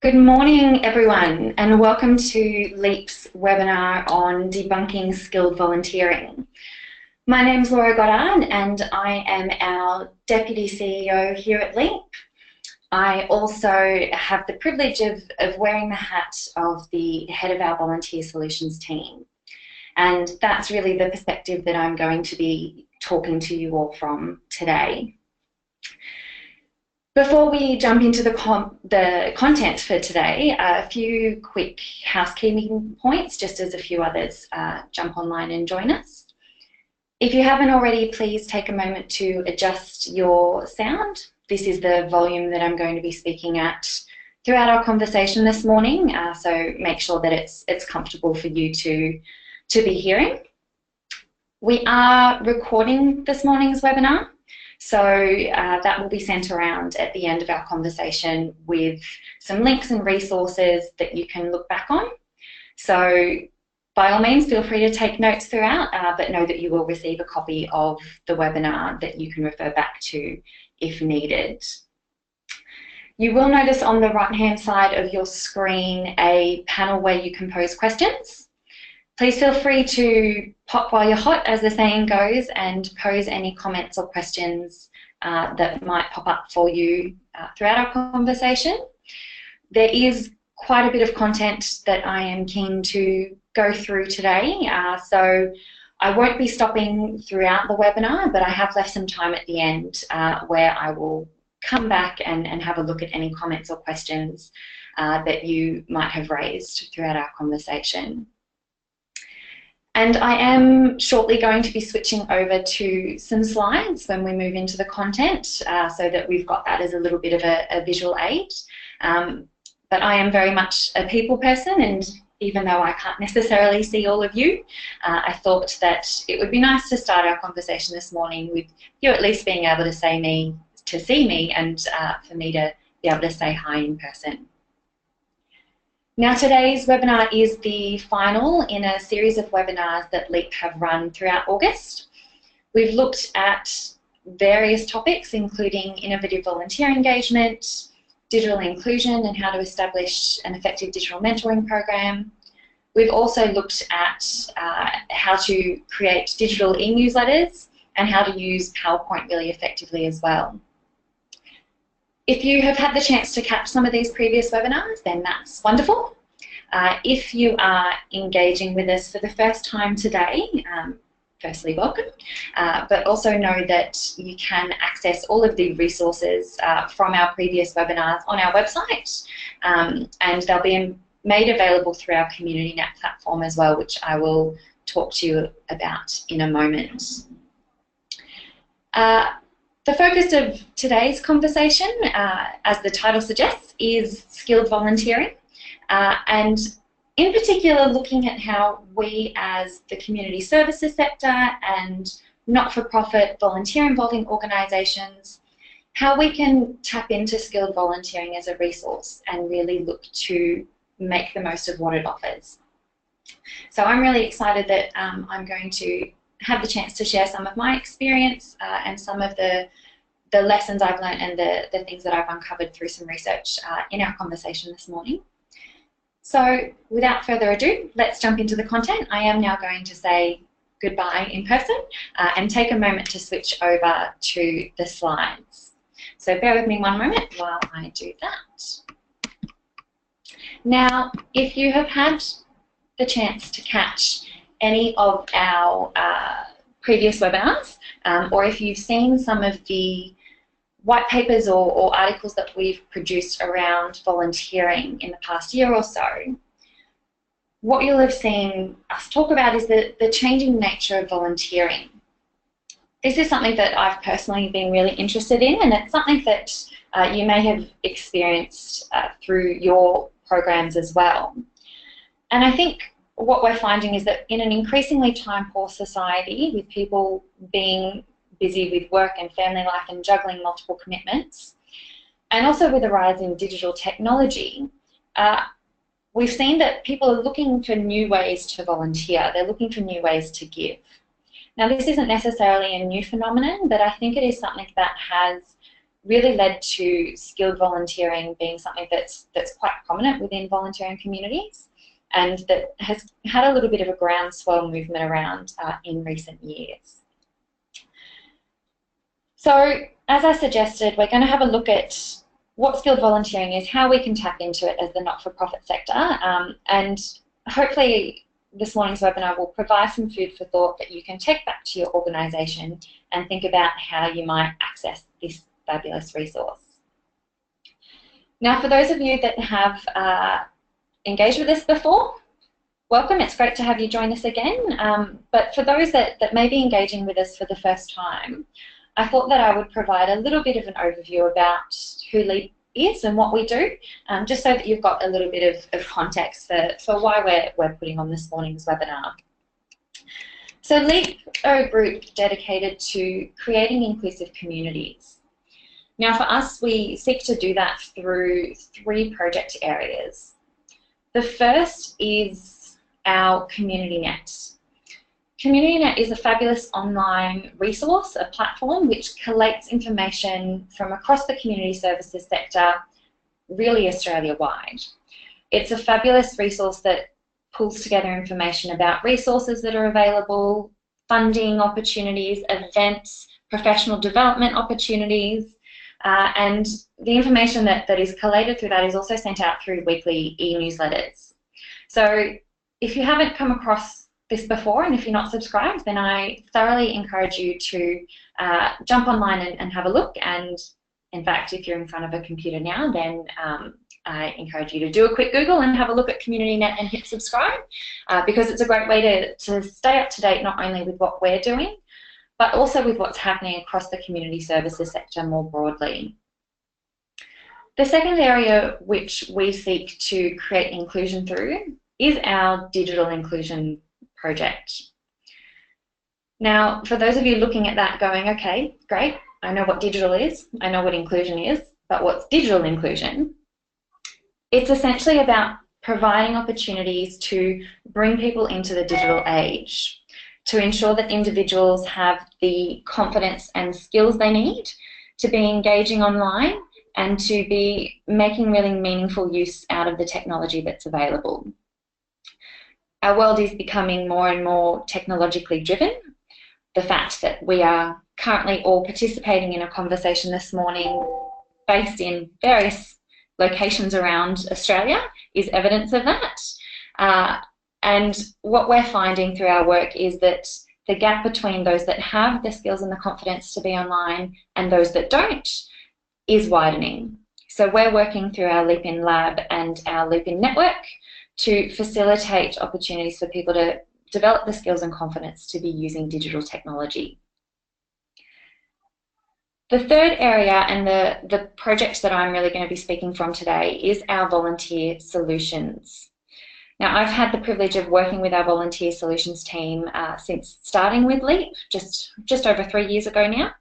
Good morning, everyone, and welcome to LEAP's webinar on debunking skilled volunteering. My name's Laura Goddard, and I am our Deputy CEO here at LEAP. I also have the privilege of wearing the hat of the head of our Volunteer Solutions team. And that's really the perspective that I'm going to be talking to you all from today. Before we jump into the content for today, a few quick housekeeping points, just as a few others jump online and join us. If you haven't already, please take a moment to adjust your sound. This is the volume that I'm going to be speaking at throughout our conversation this morning, so make sure that it's comfortable for you to be hearing. We are recording this morning's webinar. So that will be sent around at the end of our conversation with some links and resources that you can look back on. So by all means, feel free to take notes throughout, but know that you will receive a copy of the webinar that you can refer back to if needed. You will notice on the right-hand side of your screen a panel where you can pose questions. Please feel free to pop while you're hot, as the saying goes, and pose any comments or questions that might pop up for you throughout our conversation. There is quite a bit of content that I am keen to go through today, so I won't be stopping throughout the webinar, but I have left some time at the end where I will come back and have a look at any comments or questions that you might have raised throughout our conversation. And I am shortly going to be switching over to some slides when we move into the content so that we've got that as a little bit of a visual aid. But I am very much a people person, and even though I can't necessarily see all of you, I thought that it would be nice to start our conversation this morning with you at least being able to see me and for me to be able to say hi in person. Now, today's webinar is the final in a series of webinars that LEAP have run throughout August. We've looked at various topics, including innovative volunteer engagement, digital inclusion and how to establish an effective digital mentoring program. We've also looked at how to create digital e-newsletters and how to use PowerPoint really effectively as well. If you have had the chance to catch some of these previous webinars, then that's wonderful. If you are engaging with us for the first time today, firstly, welcome, but also know that you can access all of the resources from our previous webinars on our website, and they'll be made available through our CommunityNet platform as well, which I will talk to you about in a moment. The focus of today's conversation, as the title suggests, is skilled volunteering, and in particular looking at how we as the community services sector and not-for-profit volunteer-involving organisations, how we can tap into skilled volunteering as a resource and really look to make the most of what it offers. So I'm really excited that I'm going to have the chance to share some of my experience and some of the lessons I've learned and the things that I've uncovered through some research in our conversation this morning. So without further ado, let's jump into the content. I am now going to say goodbye in person and take a moment to switch over to the slides. So bear with me one moment while I do that. Now, if you have had the chance to catch any of our previous webinars, or if you've seen some of the white papers or articles that we've produced around volunteering in the past year or so, what you'll have seen us talk about is the changing nature of volunteering. This is something that I've personally been really interested in, and it's something that you may have experienced through your programs as well. And I think what we're finding is that in an increasingly time-poor society, with people being busy with work and family life and juggling multiple commitments, and also with the rise in digital technology, we've seen that people are looking for new ways to volunteer. They're looking for new ways to give. Now, this isn't necessarily a new phenomenon, but I think it is something that has really led to skilled volunteering being something that's quite prominent within volunteering communities, and that has had a little bit of a groundswell movement around in recent years. So, as I suggested, we're going to have a look at what skilled volunteering is, how we can tap into it as the not-for-profit sector, and hopefully this morning's webinar will provide some food for thought that you can take back to your organisation and think about how you might access this fabulous resource. Now, for those of you that have engaged with us before, welcome. It's great to have you join us again. But for those that may be engaging with us for the first time, I thought that I would provide a little bit of an overview about who LEAP is and what we do, just so that you've got a little bit of context for why we're putting on this morning's webinar. So LEAP are a group dedicated to creating inclusive communities. Now for us, we seek to do that through 3 project areas. The first is our CommunityNet. CommunityNet is a fabulous online resource, a platform which collates information from across the community services sector, really Australia-wide. It's a fabulous resource that pulls together information about resources that are available, funding opportunities, events, professional development opportunities, and the information that is collated through that is also sent out through weekly e-newsletters. So if you haven't come across this before, and if you're not subscribed, then I thoroughly encourage you to jump online and have a look. And in fact, if you're in front of a computer now, then I encourage you to do a quick Google and have a look at CommunityNet and hit subscribe, because it's a great way to stay up to date not only with what we're doing, but also with what's happening across the community services sector more broadly. The second area which we seek to create inclusion through is our digital inclusion project. Now, for those of you looking at that going, okay, great, I know what digital is, I know what inclusion is, but what's digital inclusion? It's essentially about providing opportunities to bring people into the digital age, to ensure that individuals have the confidence and skills they need to be engaging online and to be making really meaningful use out of the technology that's available. Our world is becoming more and more technologically driven. The fact that we are currently all participating in a conversation this morning based in various locations around Australia is evidence of that. And what we're finding through our work is that the gap between those that have the skills and the confidence to be online and those that don't is widening. So we're working through our Leap In Lab and our Leap In Network to facilitate opportunities for people to develop the skills and confidence to be using digital technology. The third area and the project that I'm really going to be speaking from today is our volunteer solutions. Now, I've had the privilege of working with our volunteer solutions team since starting with LEAP, just over 3 years ago now.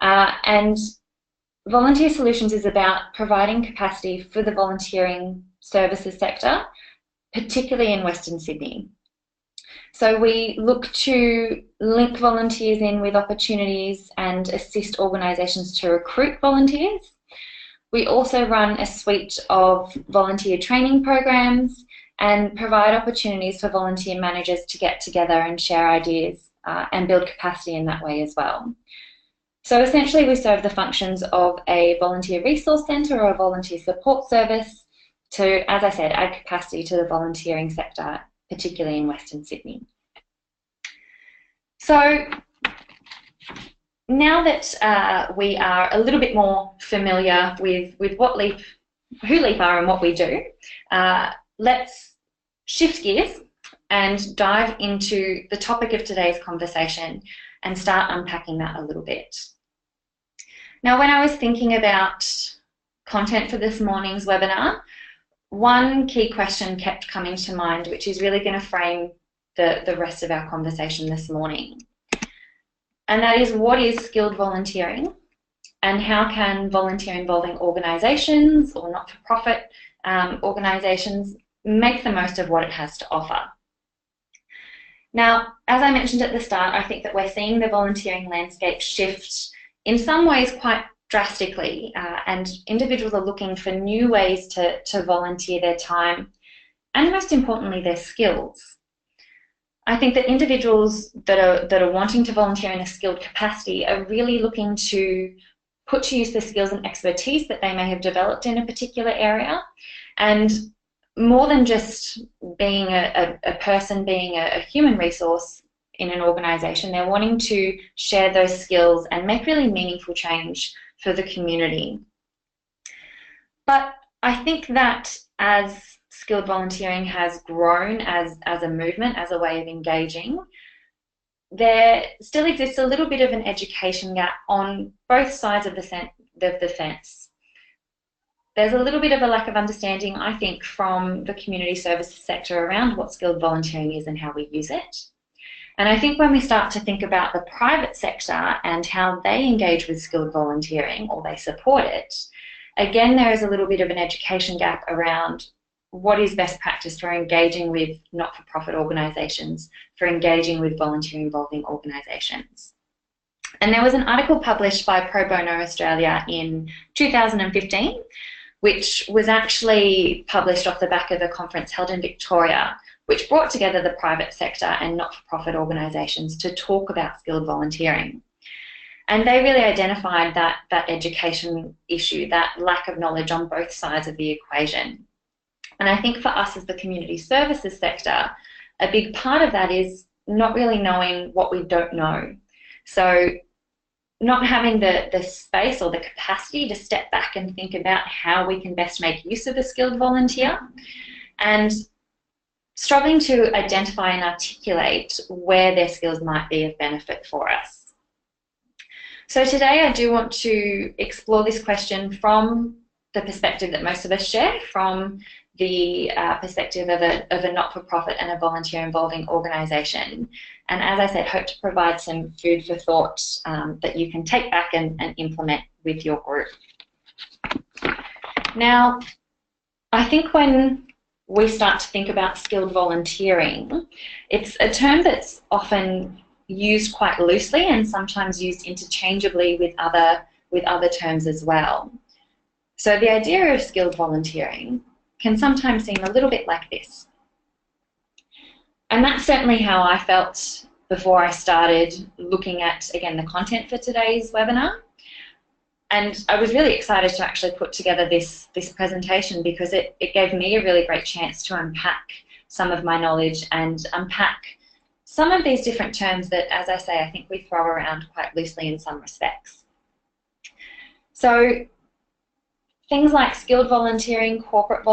And volunteer solutions is about providing capacity for the volunteering services sector, particularly in Western Sydney. So we look to link volunteers in with opportunities and assist organisations to recruit volunteers. We also run a suite of volunteer training programs and provide opportunities for volunteer managers to get together and share ideas and build capacity in that way as well. So essentially we serve the functions of a volunteer resource centre or a volunteer support service to, as I said, add capacity to the volunteering sector, particularly in Western Sydney. So now that we are a little bit more familiar with what who LEAP are and what we do, let's shift gears and dive into the topic of today's conversation and start unpacking that a little bit. Now, when I was thinking about content for this morning's webinar, one key question kept coming to mind, which is really going to frame the rest of our conversation this morning. And that is, what is skilled volunteering and how can volunteer involving organisations or not-for-profit organisations make the most of what it has to offer? Now, as I mentioned at the start, I think that we're seeing the volunteering landscape shift in some ways quite drastically, and individuals are looking for new ways to volunteer their time and, most importantly, their skills. I think that individuals that are wanting to volunteer in a skilled capacity are really looking to put to use the skills and expertise that they may have developed in a particular area, and more than just being a person, being a human resource in an organisation, they're wanting to share those skills and make really meaningful change for the community. But I think that as skilled volunteering has grown as a movement, as a way of engaging, there still exists a little bit of an education gap on both sides of the fence. There's a little bit of a lack of understanding, I think, from the community services sector around what skilled volunteering is and how we use it. And I think when we start to think about the private sector and how they engage with skilled volunteering or they support it, again, there is a little bit of an education gap around what is best practice for engaging with not-for-profit organisations, for engaging with volunteer-involving organisations. And there was an article published by Pro Bono Australia in 2015, which was actually published off the back of a conference held in Victoria, which brought together the private sector and not-for-profit organisations to talk about skilled volunteering. And they really identified that education issue, that lack of knowledge on both sides of the equation. And I think for us as the community services sector, a big part of that is not really knowing what we don't know. So not having the space or the capacity to step back and think about how we can best make use of a skilled volunteer, and struggling to identify and articulate where their skills might be of benefit for us. So today I do want to explore this question from the perspective that most of us share, from the perspective of a not-for-profit and a volunteer-involving organisation. And as I said, hope to provide some food for thought that you can take back and implement with your group. Now, I think when we start to think about skilled volunteering, it's a term that's often used quite loosely and sometimes used interchangeably with other terms as well. So the idea of skilled volunteering can sometimes seem a little bit like this. And that's certainly how I felt before I started looking at, again, the content for today's webinar. And I was really excited to actually put together this presentation because it gave me a really great chance to unpack some of my knowledge and unpack some of these different terms that, as I say, I think we throw around quite loosely in some respects. So things like skilled volunteering, corporate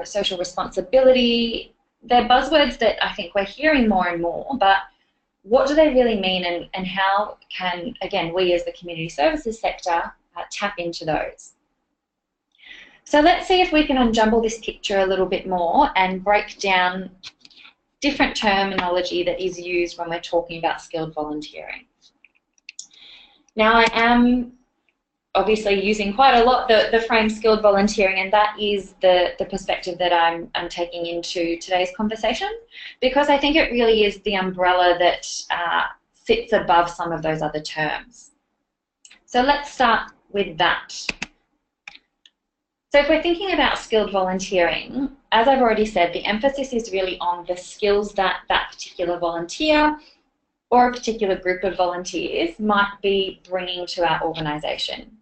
social responsibility, they're buzzwords that I think we're hearing more and more, but what do they really mean, and how can, again, we as the community services sector tap into those? So let's see if we can unjumble this picture a little bit more and break down different terminology that is used when we're talking about skilled volunteering. Now, I am obviously using quite a lot the frame skilled volunteering, and that is the perspective that I'm taking into today's conversation, because I think it really is the umbrella that sits above some of those other terms. So let's start with that. So if we're thinking about skilled volunteering, as I've already said, the emphasis is really on the skills that that particular volunteer or a particular group of volunteers might be bringing to our organisation.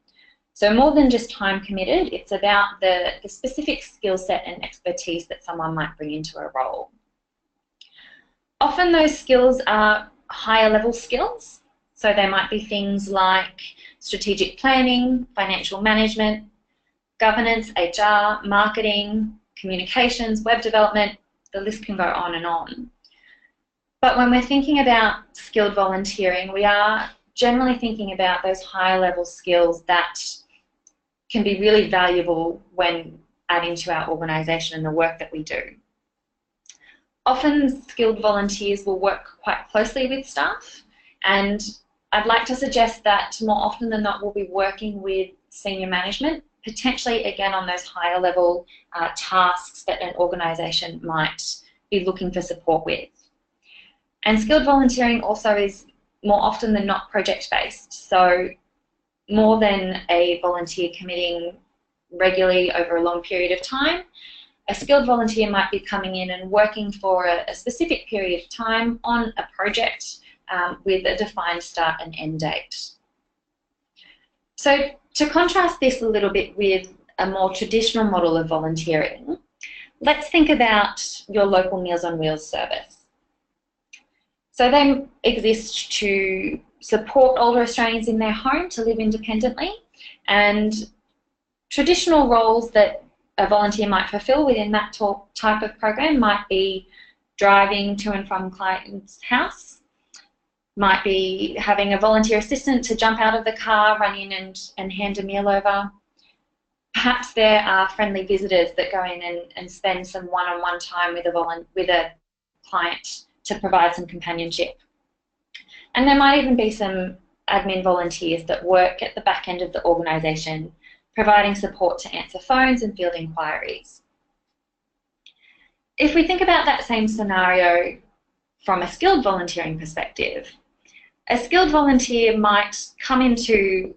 So more than just time committed, it's about the specific skill set and expertise that someone might bring into a role. Often those skills are higher level skills. So they might be things like strategic planning, financial management, governance, HR, marketing, communications, web development, the list can go on and on. But when we're thinking about skilled volunteering, we are generally thinking about those higher level skills that can be really valuable when adding to our organisation and the work that we do. Often skilled volunteers will work quite closely with staff, and I'd like to suggest that more often than not we'll be working with senior management, potentially again on those higher level tasks that an organisation might be looking for support with. And skilled volunteering also is more often than not project-based. So more than a volunteer committing regularly over a long period of time. A skilled volunteer might be coming in and working for a specific period of time on a project with a defined start and end date. So to contrast this a little bit with a more traditional model of volunteering, let's think about your local Meals on Wheels service. So they exist to support older Australians in their home to live independently, and traditional roles that a volunteer might fulfil within that type of program might be driving to and from client's house, might be having a volunteer assistant to jump out of the car, run in and hand a meal over. Perhaps there are friendly visitors that go in and spend some one-on-one time with a client to provide some companionship. And there might even be some admin volunteers that work at the back end of the organisation, providing support to answer phones and field inquiries. If we think about that same scenario from a skilled volunteering perspective, a skilled volunteer might come into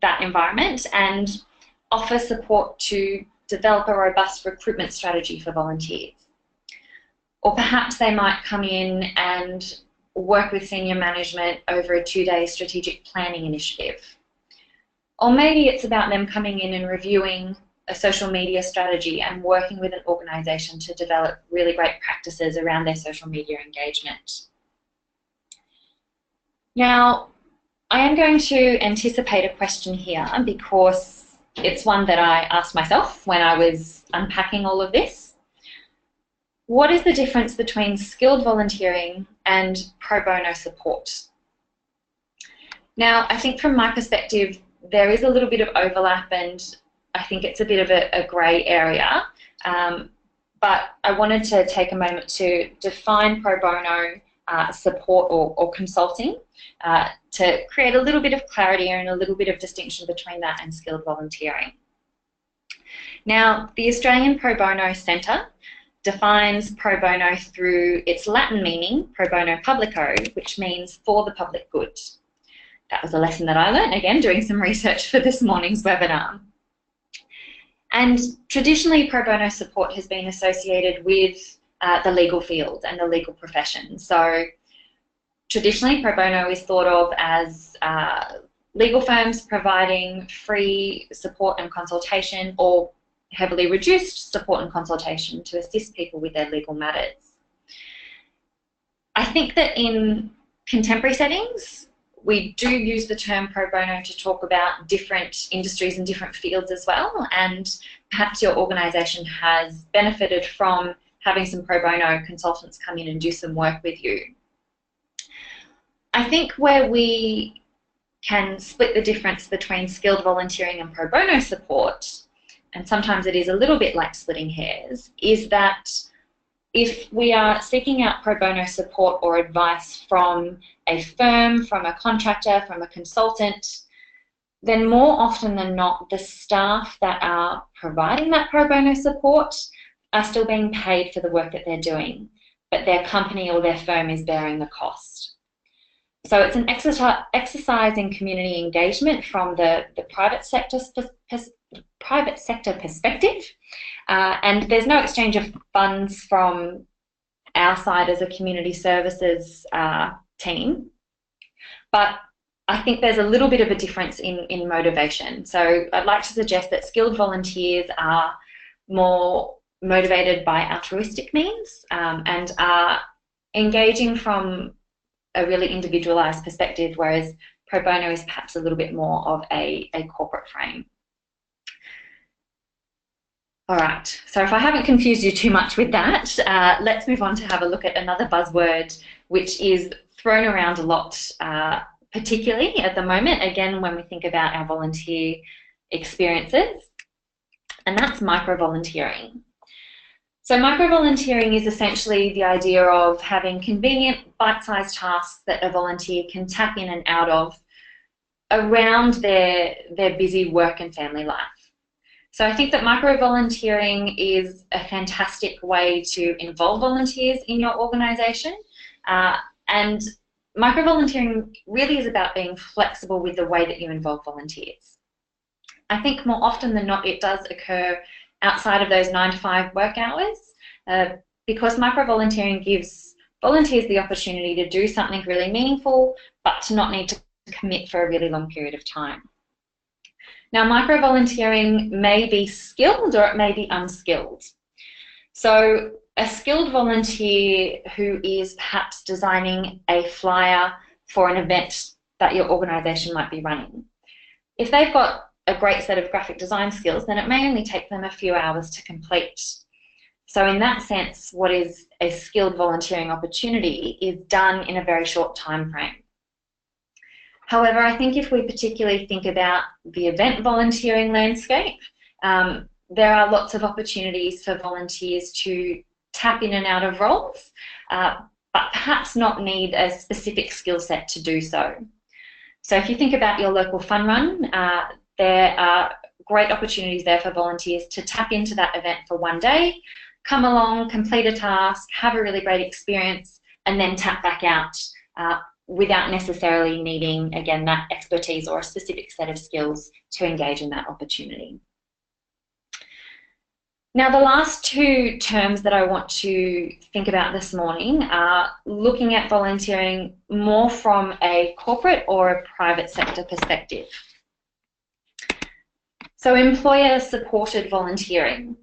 that environment and offer support to develop a robust recruitment strategy for volunteers. Or perhaps they might come in and work with senior management over a 2-day strategic planning initiative. Or maybe it's about them coming in and reviewing a social media strategy and working with an organisation to develop really great practices around their social media engagement. Now, I am going to anticipate a question here because it's one that I asked myself when I was unpacking all of this. What is the difference between skilled volunteering and pro bono support? Now, I think from my perspective, there is a little bit of overlap, and I think it's a bit of a grey area, but I wanted to take a moment to define pro bono support or consulting to create a little bit of clarity and a little bit of distinction between that and skilled volunteering. Now, the Australian Pro Bono Centre defines pro bono through its Latin meaning, pro bono publico, which means for the public good. That was a lesson that I learned, again, doing some research for this morning's webinar. And traditionally, pro bono support has been associated with the legal field and the legal profession. So traditionally, pro bono is thought of as legal firms providing free support and consultation, or heavily reduced support and consultation to assist people with their legal matters. I think that in contemporary settings, we do use the term pro bono to talk about different industries and different fields as well, and perhaps your organisation has benefited from having some pro bono consultants come in and do some work with you. I think where we can split the difference between skilled volunteering and pro bono support, and sometimes it is a little bit like splitting hairs, is that if we are seeking out pro bono support or advice from a firm, from a contractor, from a consultant, then more often than not, the staff that are providing that pro bono support are still being paid for the work that they're doing, but their company or their firm is bearing the cost. So it's an exercise in community engagement from the private sector perspective, and there's no exchange of funds from our side as a community services team, but I think there's a little bit of a difference in motivation. So I'd like to suggest that skilled volunteers are more motivated by altruistic means and are engaging from a really individualised perspective, whereas pro bono is perhaps a little bit more of a corporate frame. All right, so if I haven't confused you too much with that, let's move on to have a look at another buzzword which is thrown around a lot, particularly at the moment, again, when we think about our volunteer experiences, and that's micro-volunteering. So micro-volunteering is essentially the idea of having convenient, bite-sized tasks that a volunteer can tap in and out of around their busy work and family life. So I think that micro-volunteering is a fantastic way to involve volunteers in your organisation, and microvolunteering really is about being flexible with the way that you involve volunteers. I think more often than not it does occur outside of those 9 to 5 work hours, because microvolunteering gives volunteers the opportunity to do something really meaningful but to not need to commit for a really long period of time. Now, microvolunteering may be skilled or it may be unskilled. So a skilled volunteer who is perhaps designing a flyer for an event that your organisation might be running, if they've got a great set of graphic design skills, then it may only take them a few hours to complete. So in that sense, what is a skilled volunteering opportunity is done in a very short time frame. However, I think if we particularly think about the event volunteering landscape, there are lots of opportunities for volunteers to tap in and out of roles, but perhaps not need a specific skill set to do so. So if you think about your local fun run, there are great opportunities there for volunteers to tap into that event for one day, come along, complete a task, have a really great experience, and then tap back out without necessarily needing, again, that expertise or a specific set of skills to engage in that opportunity. Now, the last 2 terms that I want to think about this morning are looking at volunteering more from a corporate or a private sector perspective. So employer-supported volunteering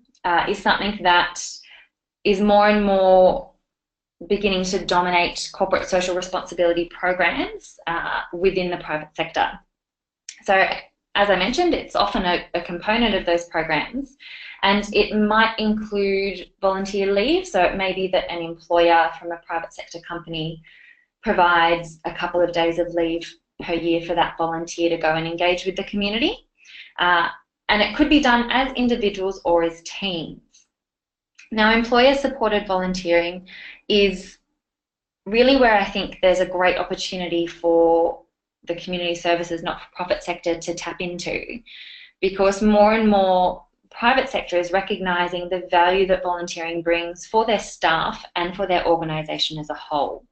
is something that is more and more beginning to dominate corporate social responsibility programs within the private sector. So as I mentioned, it's often a component of those programs, and it might include volunteer leave. So it may be that an employer from a private sector company provides a couple of days of leave per year for that volunteer to go and engage with the community. And it could be done as individuals or as teams. Now, employer-supported volunteering is really where I think there's a great opportunity for the community services not-for-profit sector to tap into, because more and more private sector is recognising the value that volunteering brings for their staff and for their organisation as a whole.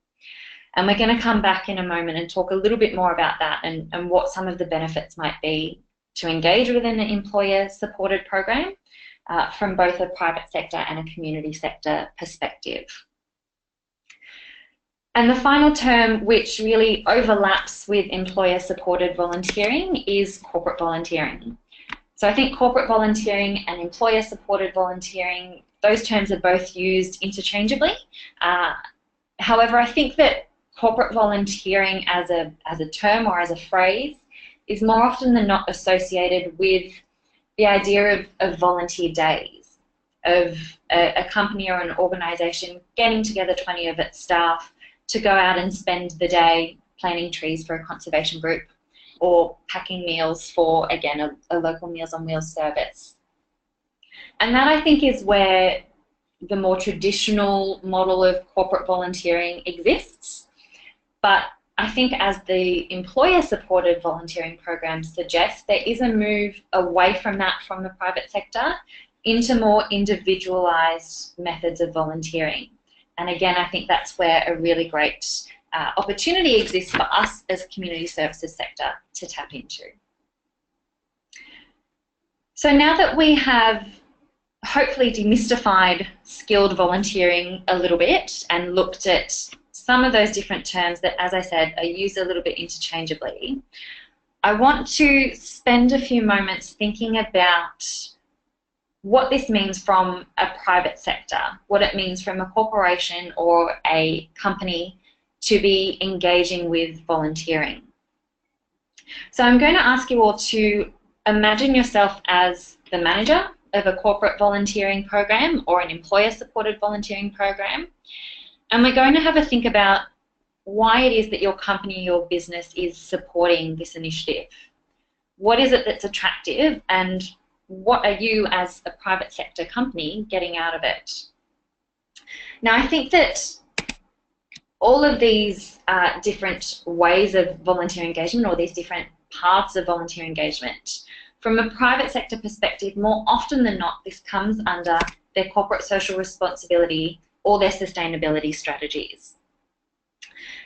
And we're going to come back in a moment and talk a little bit more about that and what some of the benefits might be to engage within an employer-supported program from both a private sector and a community sector perspective. And the final term, which really overlaps with employer-supported volunteering, is corporate volunteering. So I think corporate volunteering and employer-supported volunteering, those terms are both used interchangeably. However, I think that corporate volunteering as a term or as a phrase is more often than not associated with the idea of volunteer days, of a company or an organisation getting together 20 of its staff to go out and spend the day planting trees for a conservation group or packing meals for, again, a local Meals on Wheels service. And that, I think, is where the more traditional model of corporate volunteering exists. But I think as the employer-supported volunteering programs suggest, there is a move away from that from the private sector into more individualised methods of volunteering. And again, I think that's where a really great opportunity exists for us as a community services sector to tap into. So now that we have hopefully demystified skilled volunteering a little bit and looked at some of those different terms that, as I said, are used a little bit interchangeably, I want to spend a few moments thinking about what this means from a private sector, what it means from a corporation or a company to be engaging with volunteering. So I'm going to ask you all to imagine yourself as the manager of a corporate volunteering program or an employer-supported volunteering program, and we're going to have a think about why it is that your company, your business is supporting this initiative. What is it that's attractive, and what are you as a private sector company getting out of it? Now, I think that all of these different ways of volunteer engagement, or these different paths of volunteer engagement, from a private sector perspective, more often than not, this comes under their corporate social responsibility or their sustainability strategies.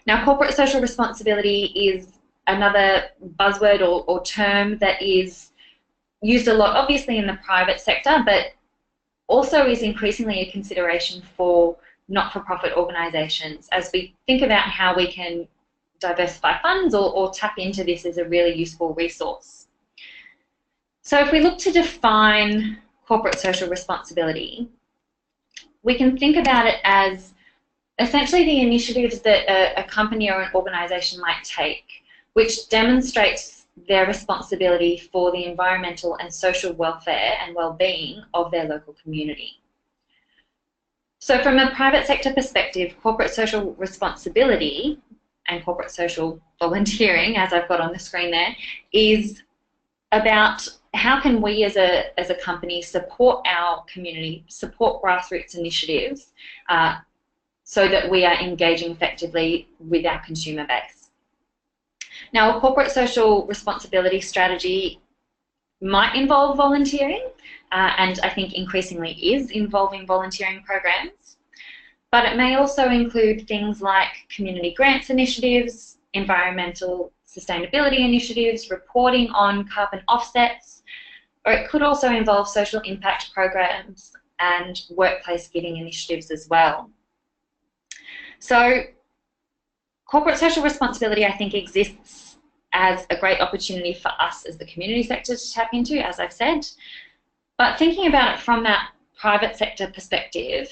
Now, corporate social responsibility is another buzzword or term that is used a lot, obviously, in the private sector, but also is increasingly a consideration for not-for-profit organisations as we think about how we can diversify funds or tap into this as a really useful resource. So if we look to define corporate social responsibility, we can think about it as essentially the initiatives that a company or an organisation might take, which demonstrates their responsibility for the environmental and social welfare and well-being of their local community. So from a private sector perspective, corporate social responsibility and corporate social volunteering, as I've got on the screen there, is about how can we as a company support our community, support grassroots initiatives so that we are engaging effectively with our consumer base. Now, a corporate social responsibility strategy might involve volunteering, and I think increasingly is involving volunteering programs, but it may also include things like community grants initiatives, environmental sustainability initiatives, reporting on carbon offsets, or it could also involve social impact programs and workplace giving initiatives as well. So corporate social responsibility, I think, exists as a great opportunity for us as the community sector to tap into, as I've said. But thinking about it from that private sector perspective,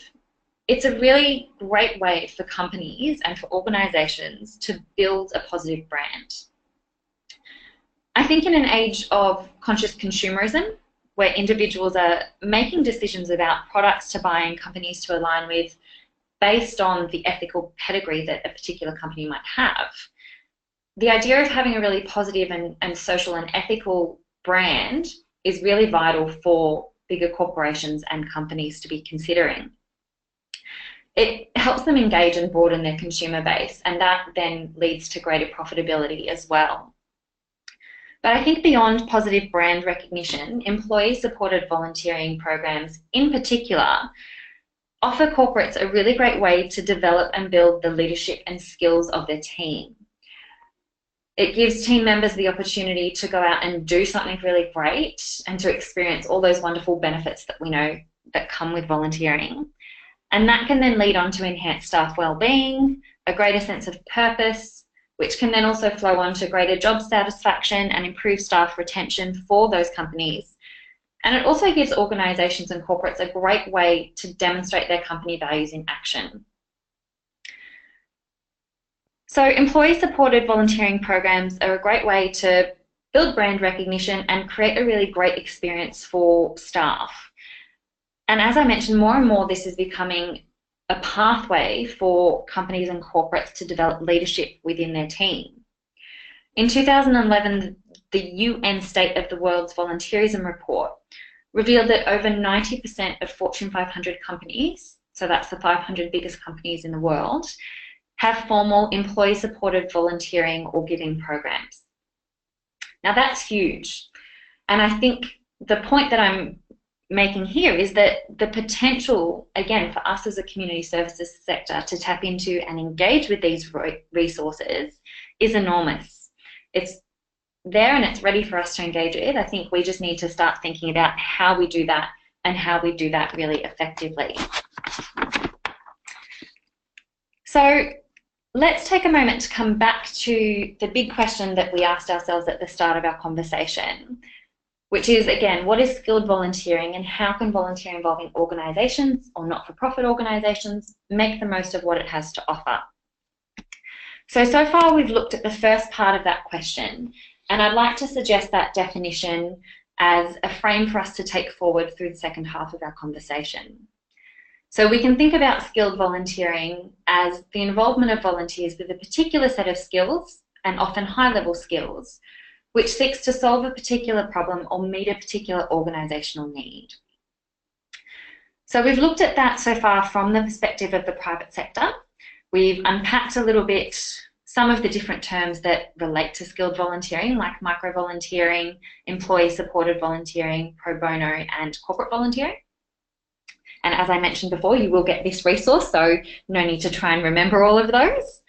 it's a really great way for companies and for organisations to build a positive brand. I think in an age of conscious consumerism, where individuals are making decisions about products to buy and companies to align with based on the ethical pedigree that a particular company might have, the idea of having a really positive and social and ethical brand is really vital for bigger corporations and companies to be considering. It helps them engage and broaden their consumer base, and that then leads to greater profitability as well. But I think beyond positive brand recognition, employee-supported volunteering programs in particular offer corporates a really great way to develop and build the leadership and skills of their team. It gives team members the opportunity to go out and do something really great and to experience all those wonderful benefits that we know that come with volunteering. And that can then lead on to enhanced staff well-being, a greater sense of purpose, which can then also flow on to greater job satisfaction and improve staff retention for those companies. And it also gives organisations and corporates a great way to demonstrate their company values in action. So employee-supported volunteering programs are a great way to build brand recognition and create a really great experience for staff. And as I mentioned, more and more this is becoming a pathway for companies and corporates to develop leadership within their team. In 2011, the UN State of the World's Volunteerism Report revealed that over 90% of Fortune 500 companies, so that's the 500 biggest companies in the world, have formal employee-supported volunteering or giving programs. Now that's huge. And I think the point that I'm making here is that the potential, again, for us as a community services sector to tap into and engage with these resources is enormous. It's there and it's ready for us to engage with. I think we just need to start thinking about how we do that and how we do that really effectively. So let's take a moment to come back to the big question that we asked ourselves at the start of our conversation, which is, again, what is skilled volunteering and how can volunteer involving organisations or not-for-profit organisations make the most of what it has to offer? So far we've looked at the first part of that question, and I'd like to suggest that definition as a frame for us to take forward through the second half of our conversation. So we can think about skilled volunteering as the involvement of volunteers with a particular set of skills, and often high-level skills, which seeks to solve a particular problem or meet a particular organisational need. So we've looked at that so far from the perspective of the private sector. We've unpacked a little bit some of the different terms that relate to skilled volunteering, like micro-volunteering, employee-supported volunteering, pro bono, and corporate volunteering. And as I mentioned before, you will get this resource, so no need to try and remember all of those.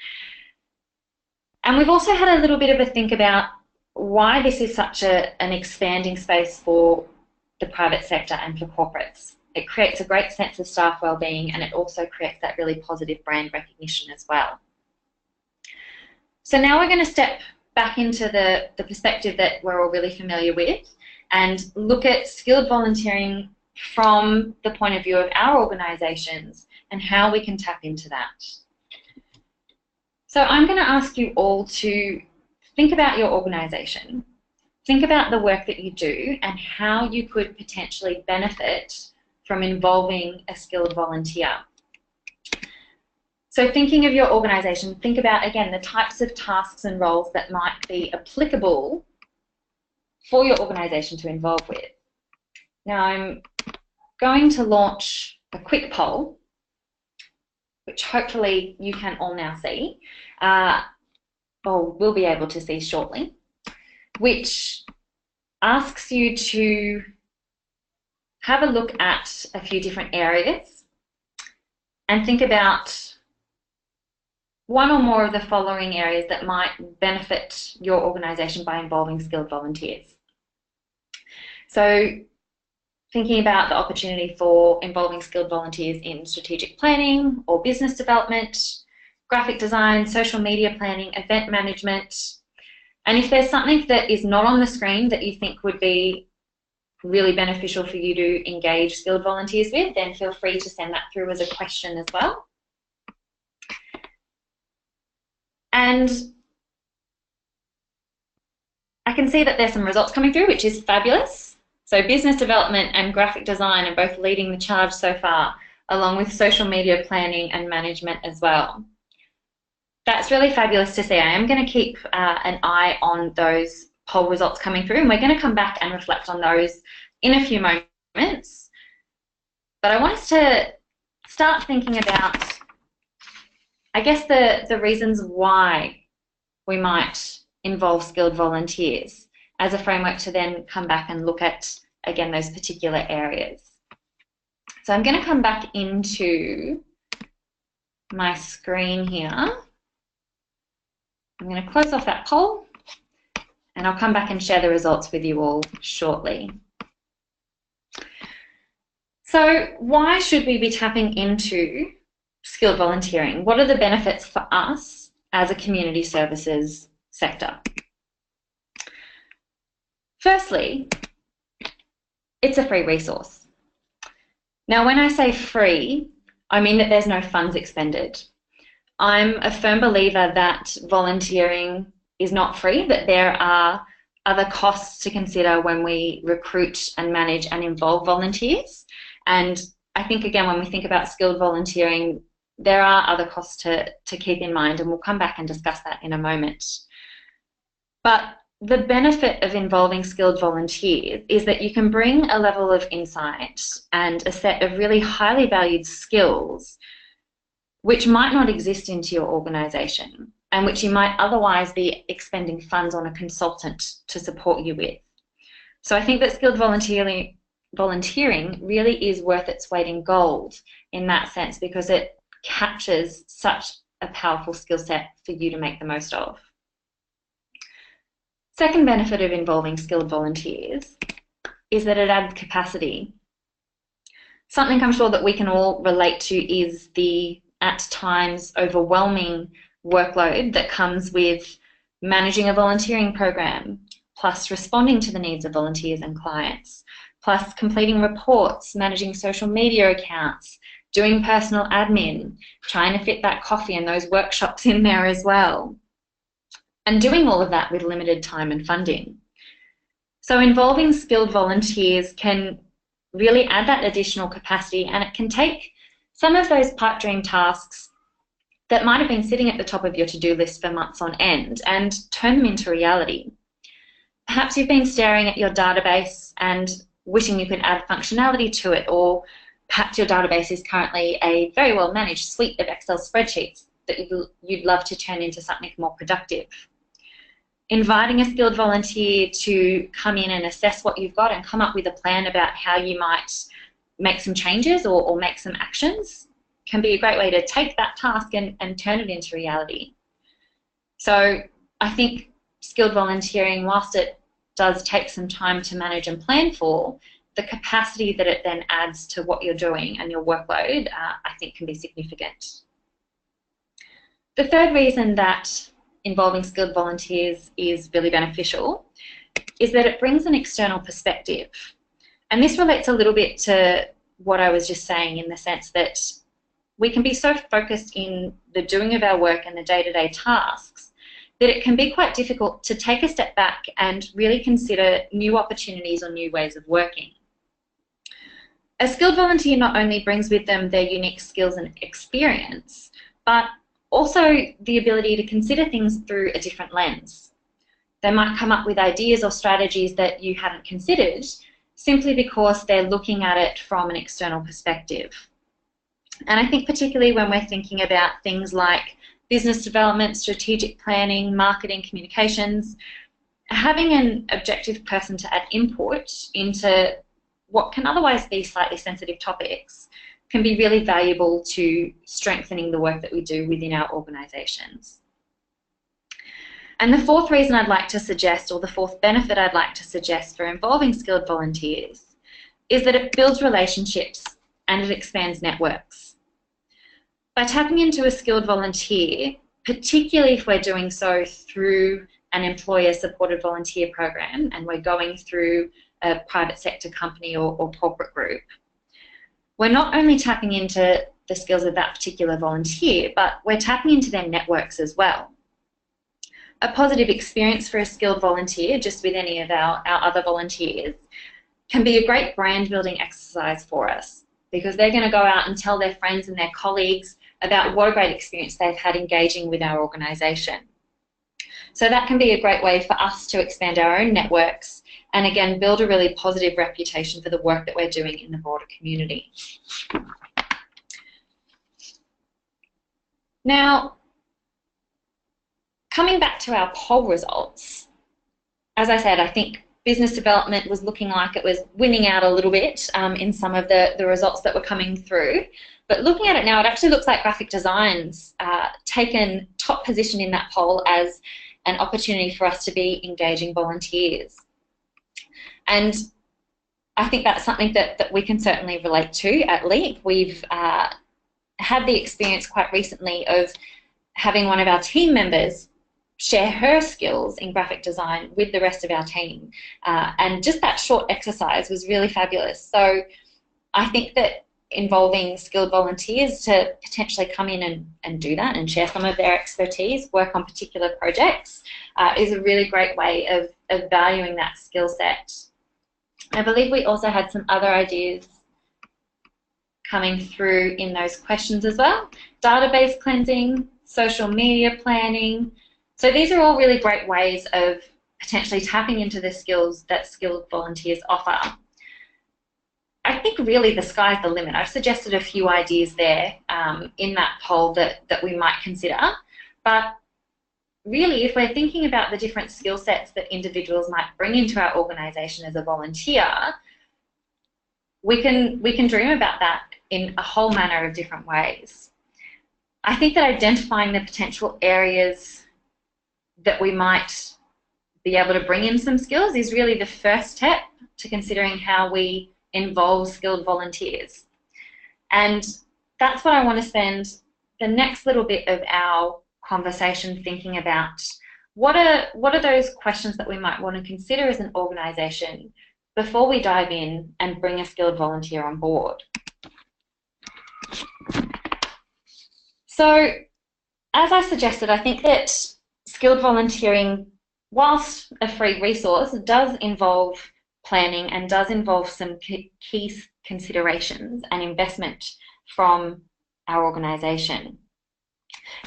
And we've also had a little bit of a think about why this is such an expanding space for the private sector and for corporates. It creates a great sense of staff wellbeing, and it also creates that really positive brand recognition as well. So now we're going to step back into the perspective that we're all really familiar with and look at skilled volunteering from the point of view of our organisations and how we can tap into that. So I'm going to ask you all to think about your organisation, think about the work that you do and how you could potentially benefit from involving a skilled volunteer. So thinking of your organisation, think about, again, the types of tasks and roles that might be applicable for your organisation to involve with. Now I'm going to launch a quick poll, which hopefully you can all now see, or will be able to see shortly, which asks you to have a look at a few different areas and think about one or more of the following areas that might benefit your organisation by involving skilled volunteers. So thinking about the opportunity for involving skilled volunteers in strategic planning or business development, graphic design, social media planning, event management. And if there's something that is not on the screen that you think would be really beneficial for you to engage skilled volunteers with, then feel free to send that through as a question as well. And I can see that there's some results coming through, which is fabulous. So business development and graphic design are both leading the charge so far, along with social media planning and management as well. That's really fabulous to see. I am going to keep an eye on those poll results coming through, and we're going to come back and reflect on those in a few moments. But I want us to start thinking about, I guess, the reasons why we might involve skilled volunteers as a framework to then come back and look at, again, those particular areas. So I'm going to come back into my screen here. I'm going to close off that poll and I'll come back and share the results with you all shortly. So why should we be tapping into skilled volunteering? What are the benefits for us as a community services sector? Firstly, it's a free resource. Now, when I say free, I mean that there's no funds expended. I'm a firm believer that volunteering is not free, that there are other costs to consider when we recruit and manage and involve volunteers. And I think, again, when we think about skilled volunteering, there are other costs to keep in mind, and we'll come back and discuss that in a moment. But the benefit of involving skilled volunteers is that you can bring a level of insight and a set of really highly valued skills which might not exist into your organisation and which you might otherwise be expending funds on a consultant to support you with. So I think that skilled volunteering really is worth its weight in gold in that sense, because it captures such a powerful skill set for you to make the most of. Second benefit of involving skilled volunteers is that it adds capacity. Something I'm sure that we can all relate to is the, at times, overwhelming workload that comes with managing a volunteering program, plus responding to the needs of volunteers and clients, plus completing reports, managing social media accounts, doing personal admin, trying to fit that coffee and those workshops in there as well, and doing all of that with limited time and funding. So involving skilled volunteers can really add that additional capacity, and it can take some of those pipe dream tasks that might have been sitting at the top of your to-do list for months on end and turn them into reality. Perhaps you've been staring at your database and wishing you could add functionality to it, or perhaps your database is currently a very well managed suite of Excel spreadsheets that you'd love to turn into something more productive. Inviting a skilled volunteer to come in and assess what you've got and come up with a plan about how you might make some changes or make some actions can be a great way to take that task and turn it into reality. So I think skilled volunteering, whilst it does take some time to manage and plan for, the capacity that it then adds to what you're doing and your workload, I think can be significant. The third reason that involving skilled volunteers is really beneficial is that it brings an external perspective. And this relates a little bit to what I was just saying, in the sense that we can be so focused in the doing of our work and the day-to-day tasks that it can be quite difficult to take a step back and really consider new opportunities or new ways of working. A skilled volunteer not only brings with them their unique skills and experience, but also the ability to consider things through a different lens. They might come up with ideas or strategies that you hadn't considered simply because they're looking at it from an external perspective. And I think particularly when we're thinking about things like business development, strategic planning, marketing, communications, having an objective person to add input into what can otherwise be slightly sensitive topics can be really valuable to strengthening the work that we do within our organisations. And the fourth reason I'd like to suggest, or the fourth benefit I'd like to suggest for involving skilled volunteers, is that it builds relationships and it expands networks. By tapping into a skilled volunteer, particularly if we're doing so through an employer-supported volunteer program and we're going through a private sector company or corporate group, we're not only tapping into the skills of that particular volunteer, but we're tapping into their networks as well. A positive experience for a skilled volunteer, just with any of our other volunteers, can be a great brand building exercise for us, because they're going to go out and tell their friends and their colleagues about what a great experience they've had engaging with our organisation. So that can be a great way for us to expand our own networks and again build a really positive reputation for the work that we're doing in the broader community. Now, coming back to our poll results, as I said, I think business development was looking like it was winning out a little bit in some of the results that were coming through. But looking at it now, it actually looks like graphic design's taken top position in that poll as an opportunity for us to be engaging volunteers. And I think that's something that we can certainly relate to at LEAP. We've had the experience quite recently of having one of our team members share her skills in graphic design with the rest of our team. And just that short exercise was really fabulous. So I think that involving skilled volunteers to potentially come in and do that and share some of their expertise, work on particular projects, is a really great way of valuing that skill set. I believe we also had some other ideas coming through in those questions as well. Database cleansing, social media planning. So these are all really great ways of potentially tapping into the skills that skilled volunteers offer. I think really the sky's the limit. I've suggested a few ideas there in that poll that we might consider. But really, if we're thinking about the different skill sets that individuals might bring into our organisation as a volunteer, we can dream about that in a whole manner of different ways. I think that identifying the potential areas that we might be able to bring in some skills is really the first step to considering how we involve skilled volunteers. And that's what I want to spend the next little bit of our conversation thinking about. What are those questions that we might want to consider as an organisation before we dive in and bring a skilled volunteer on board? So, as I suggested, I think that skilled volunteering, whilst a free resource, does involve planning and does involve some key considerations and investment from our organisation.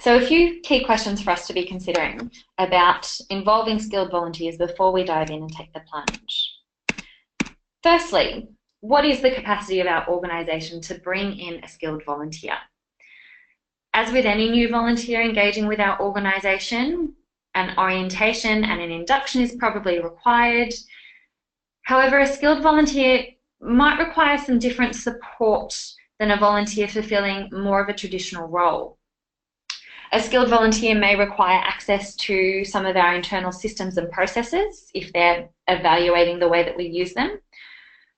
So a few key questions for us to be considering about involving skilled volunteers before we dive in and take the plunge. Firstly, what is the capacity of our organisation to bring in a skilled volunteer? As with any new volunteer engaging with our organisation, an orientation and an induction is probably required. However, a skilled volunteer might require some different support than a volunteer fulfilling more of a traditional role. A skilled volunteer may require access to some of our internal systems and processes if they're evaluating the way that we use them,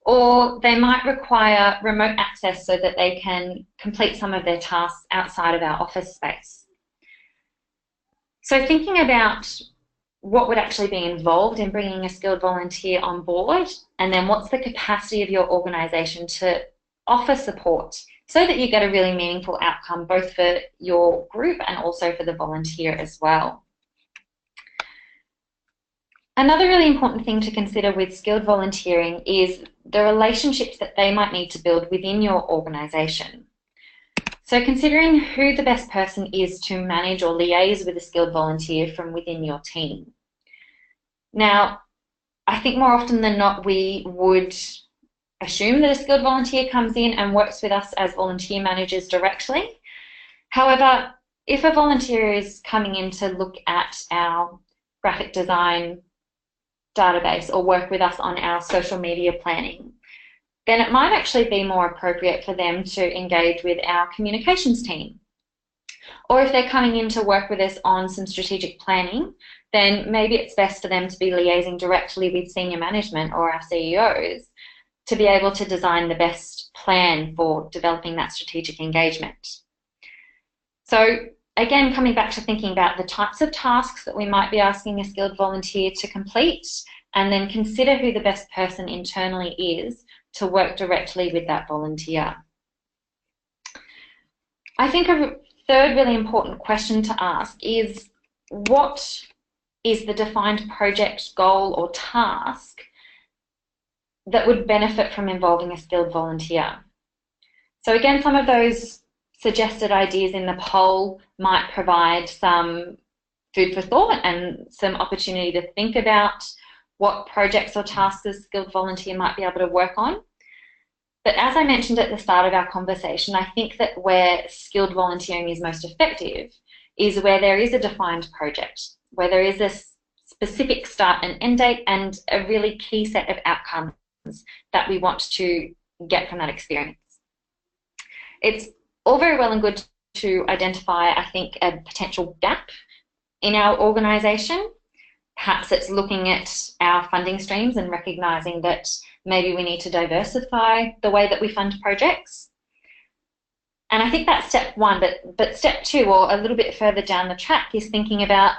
or they might require remote access so that they can complete some of their tasks outside of our office space. So thinking about what would actually be involved in bringing a skilled volunteer on board, and then what's the capacity of your organisation to offer support so that you get a really meaningful outcome both for your group and also for the volunteer as well. Another really important thing to consider with skilled volunteering is the relationships that they might need to build within your organisation. So considering who the best person is to manage or liaise with a skilled volunteer from within your team. Now, I think more often than not, we would assume that a skilled volunteer comes in and works with us as volunteer managers directly. However, if a volunteer is coming in to look at our graphic design database or work with us on our social media planning, then it might actually be more appropriate for them to engage with our communications team. Or if they're coming in to work with us on some strategic planning, then maybe it's best for them to be liaising directly with senior management or our CEOs to be able to design the best plan for developing that strategic engagement. So again, coming back to thinking about the types of tasks that we might be asking a skilled volunteer to complete, and then consider who the best person internally is to work directly with that volunteer. I think a third really important question to ask is, what is the defined project goal or task that would benefit from involving a skilled volunteer? So again, some of those suggested ideas in the poll might provide some food for thought and some opportunity to think about what projects or tasks a skilled volunteer might be able to work on. But as I mentioned at the start of our conversation, I think that where skilled volunteering is most effective is where there is a defined project, where there is a specific start and end date and a really key set of outcomes that we want to get from that experience. It's all very well and good to identify, I think, a potential gap in our organisation. Perhaps it's looking at our funding streams and recognising that maybe we need to diversify the way that we fund projects. And I think that's step one, but step two, or a little bit further down the track, is thinking about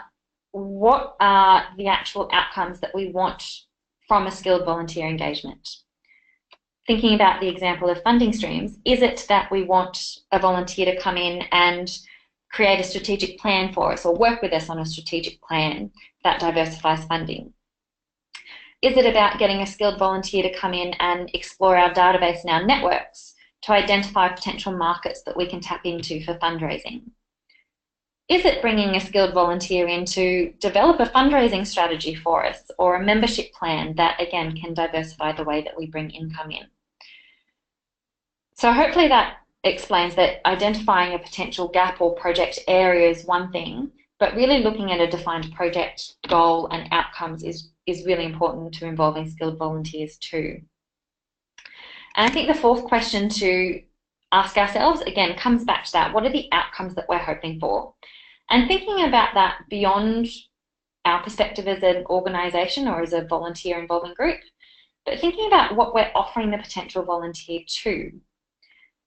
what are the actual outcomes that we want from a skilled volunteer engagement. Thinking about the example of funding streams, is it that we want a volunteer to come in and create a strategic plan for us or work with us on a strategic plan that diversifies funding? Is it about getting a skilled volunteer to come in and explore our database and our networks to identify potential markets that we can tap into for fundraising? Is it bringing a skilled volunteer in to develop a fundraising strategy for us or a membership plan that, again, can diversify the way that we bring income in? So hopefully that explains that identifying a potential gap or project area is one thing, but really looking at a defined project goal and outcomes is really important to involving skilled volunteers too. And I think the fourth question to ask ourselves, again, comes back to that. What are the outcomes that we're hoping for? And thinking about that beyond our perspective as an organisation or as a volunteer involving group, but thinking about what we're offering the potential volunteer to.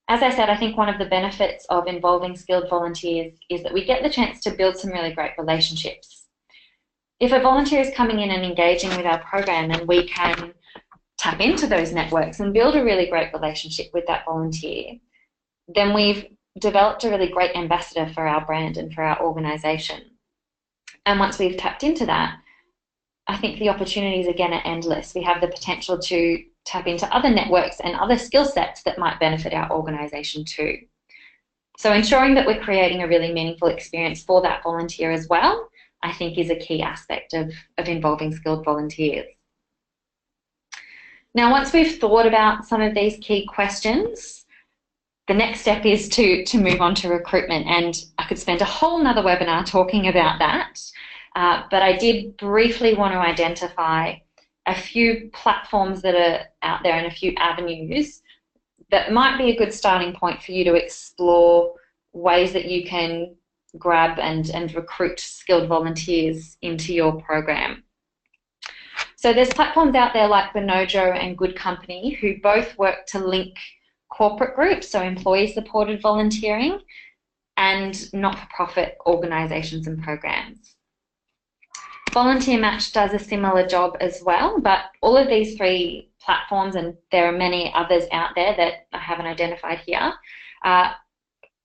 As I said, I think one of the benefits of involving skilled volunteers is that we get the chance to build some really great relationships. If a volunteer is coming in and engaging with our program, then we can tap into those networks and build a really great relationship with that volunteer. Then we've developed a really great ambassador for our brand and for our organisation. And once we've tapped into that, I think the opportunities again are endless. We have the potential to tap into other networks and other skill sets that might benefit our organisation too. So ensuring that we're creating a really meaningful experience for that volunteer as well, I think is a key aspect of involving skilled volunteers. Now, once we've thought about some of these key questions, the next step is to move on to recruitment, and I could spend a whole nother webinar talking about that, but I did briefly want to identify a few platforms that are out there and a few avenues that might be a good starting point for you to explore ways that you can grab and recruit skilled volunteers into your program. So there's platforms out there like Bono and Good Company who both work to link corporate groups, so employee-supported volunteering, and not-for-profit organisations and programs. Volunteer Match does a similar job as well, but all of these three platforms, and there are many others out there that I haven't identified here,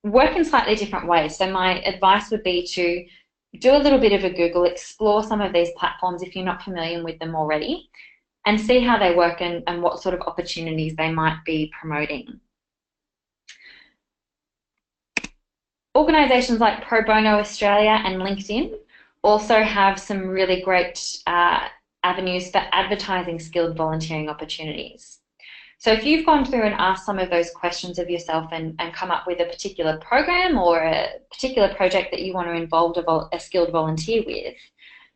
work in slightly different ways. So my advice would be to do a little bit of a Google, explore some of these platforms if you're not familiar with them already, and see how they work and what sort of opportunities they might be promoting. Organisations like Pro Bono Australia and LinkedIn also have some really great avenues for advertising skilled volunteering opportunities. So if you've gone through and asked some of those questions of yourself and come up with a particular program or a particular project that you want to involve a skilled volunteer with,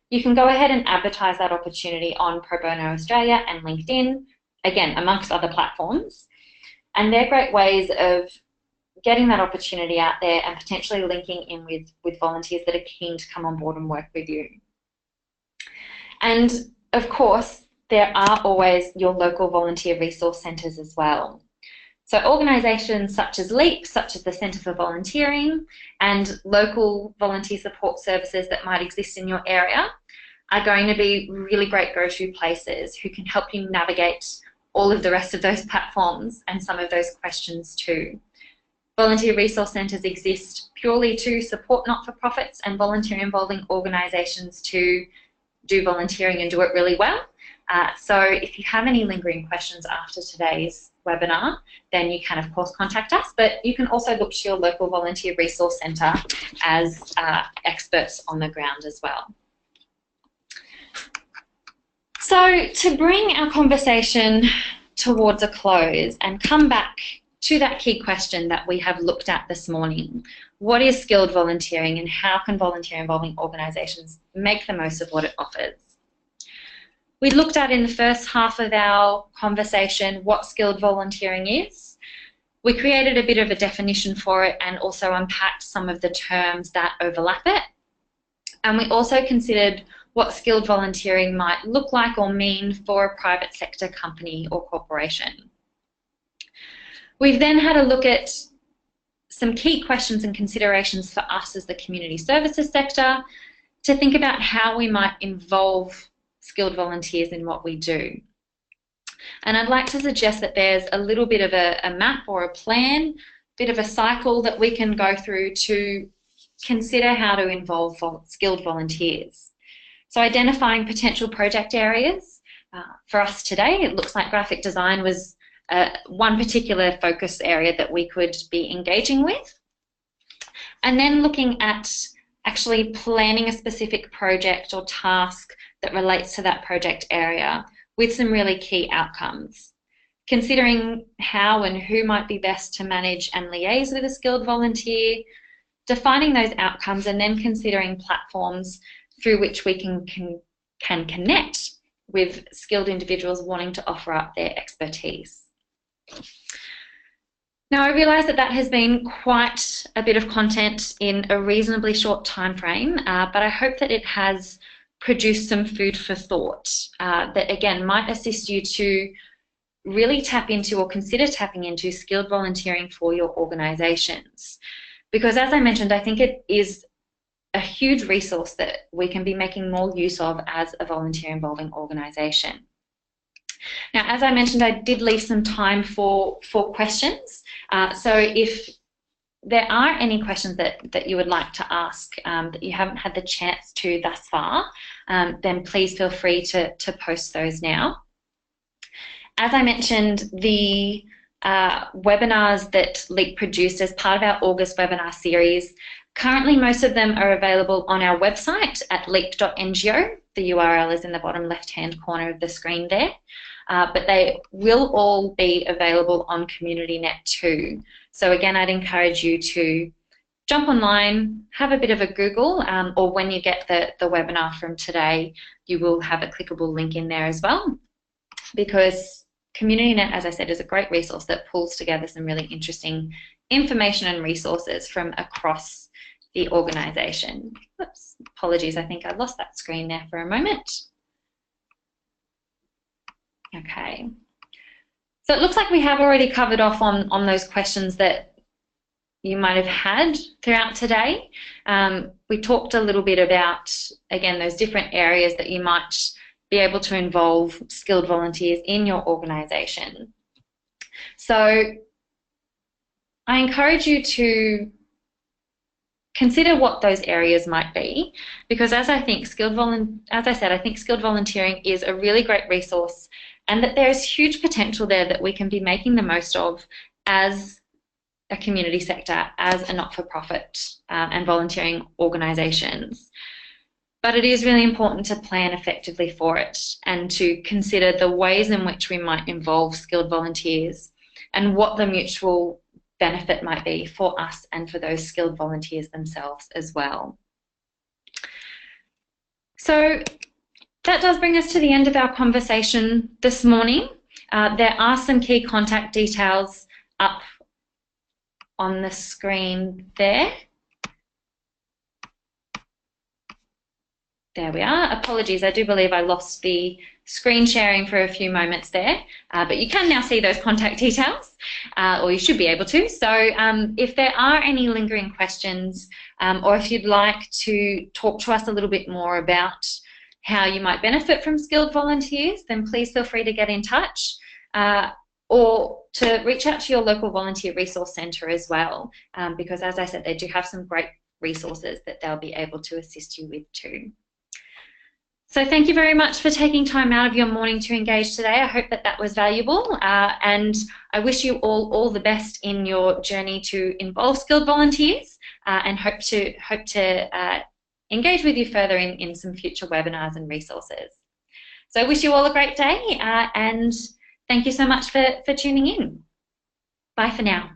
you can go ahead and advertise that opportunity on Pro Bono Australia and LinkedIn, again, amongst other platforms. And they're great ways of getting that opportunity out there and potentially linking in with volunteers that are keen to come on board and work with you. And of course, there are always your local volunteer resource centres as well. So organisations such as LEAP, such as the Centre for Volunteering, and local volunteer support services that might exist in your area are going to be really great go-to places who can help you navigate all of the rest of those platforms and some of those questions too. Volunteer resource centres exist purely to support not-for-profits and volunteer involving organisations to do volunteering and do it really well. So if you have any lingering questions after today's webinar, then you can of course contact us, but you can also look to your local volunteer resource centre as experts on the ground as well. So to bring our conversation towards a close and come back to that key question that we have looked at this morning, what is skilled volunteering and how can volunteer involving organisations make the most of what it offers? We looked at in the first half of our conversation what skilled volunteering is. We created a bit of a definition for it and also unpacked some of the terms that overlap it. And we also considered what skilled volunteering might look like or mean for a private sector company or corporation. We've then had a look at some key questions and considerations for us as the community services sector to think about how we might involve skilled volunteers in what we do. And I'd like to suggest that there's a little bit of a map or a plan, bit of a cycle that we can go through to consider how to involve skilled volunteers. So identifying potential project areas. For us today, it looks like graphic design was one particular focus area that we could be engaging with. And then looking at actually planning a specific project or task that relates to that project area with some really key outcomes. Considering how and who might be best to manage and liaise with a skilled volunteer, defining those outcomes, and then considering platforms through which we can connect with skilled individuals wanting to offer up their expertise. Now, I realise that has been quite a bit of content in a reasonably short time frame, but I hope that it has produced some food for thought that, again, might assist you to really tap into or consider tapping into skilled volunteering for your organisations. Because as I mentioned, I think it is a huge resource that we can be making more use of as a volunteer involving organisation. Now, as I mentioned, I did leave some time for questions. So if there are any questions that you would like to ask that you haven't had the chance to thus far, then please feel free to post those now. As I mentioned, the webinars that LEAP produced as part of our August webinar series, currently most of them are available on our website at leap.ngo. The URL is in the bottom left-hand corner of the screen there. But they will all be available on CommunityNet too. So again, I'd encourage you to jump online, have a bit of a Google, or when you get the webinar from today, you will have a clickable link in there as well, because CommunityNet, as I said, is a great resource that pulls together some really interesting information and resources from across the organisation. Oops, apologies, I think I lost that screen there for a moment. Okay. So it looks like we have already covered off on those questions that you might have had throughout today. We talked a little bit about, again, those different areas that you might be able to involve skilled volunteers in your organisation. So I encourage you to consider what those areas might be, because as I think skilled volunteering is a really great resource, and that there's huge potential there that we can be making the most of as a community sector, as a not-for-profit and volunteering organisations. But it is really important to plan effectively for it and to consider the ways in which we might involve skilled volunteers and what the mutual benefit might be for us and for those skilled volunteers themselves as well. So that does bring us to the end of our conversation this morning. There are some key contact details up on the screen there. There we are. Apologies, I do believe I lost the screen sharing for a few moments there, but you can now see those contact details, or you should be able to. So if there are any lingering questions, or if you'd like to talk to us a little bit more about how you might benefit from skilled volunteers, then please feel free to get in touch, or to reach out to your local volunteer resource centre as well, because as I said, they do have some great resources that they'll be able to assist you with too. So thank you very much for taking time out of your morning to engage today. I hope that that was valuable, and I wish you all the best in your journey to involve skilled volunteers, and hope to engage with you further in some future webinars and resources. So I wish you all a great day, and thank you so much for tuning in. Bye for now.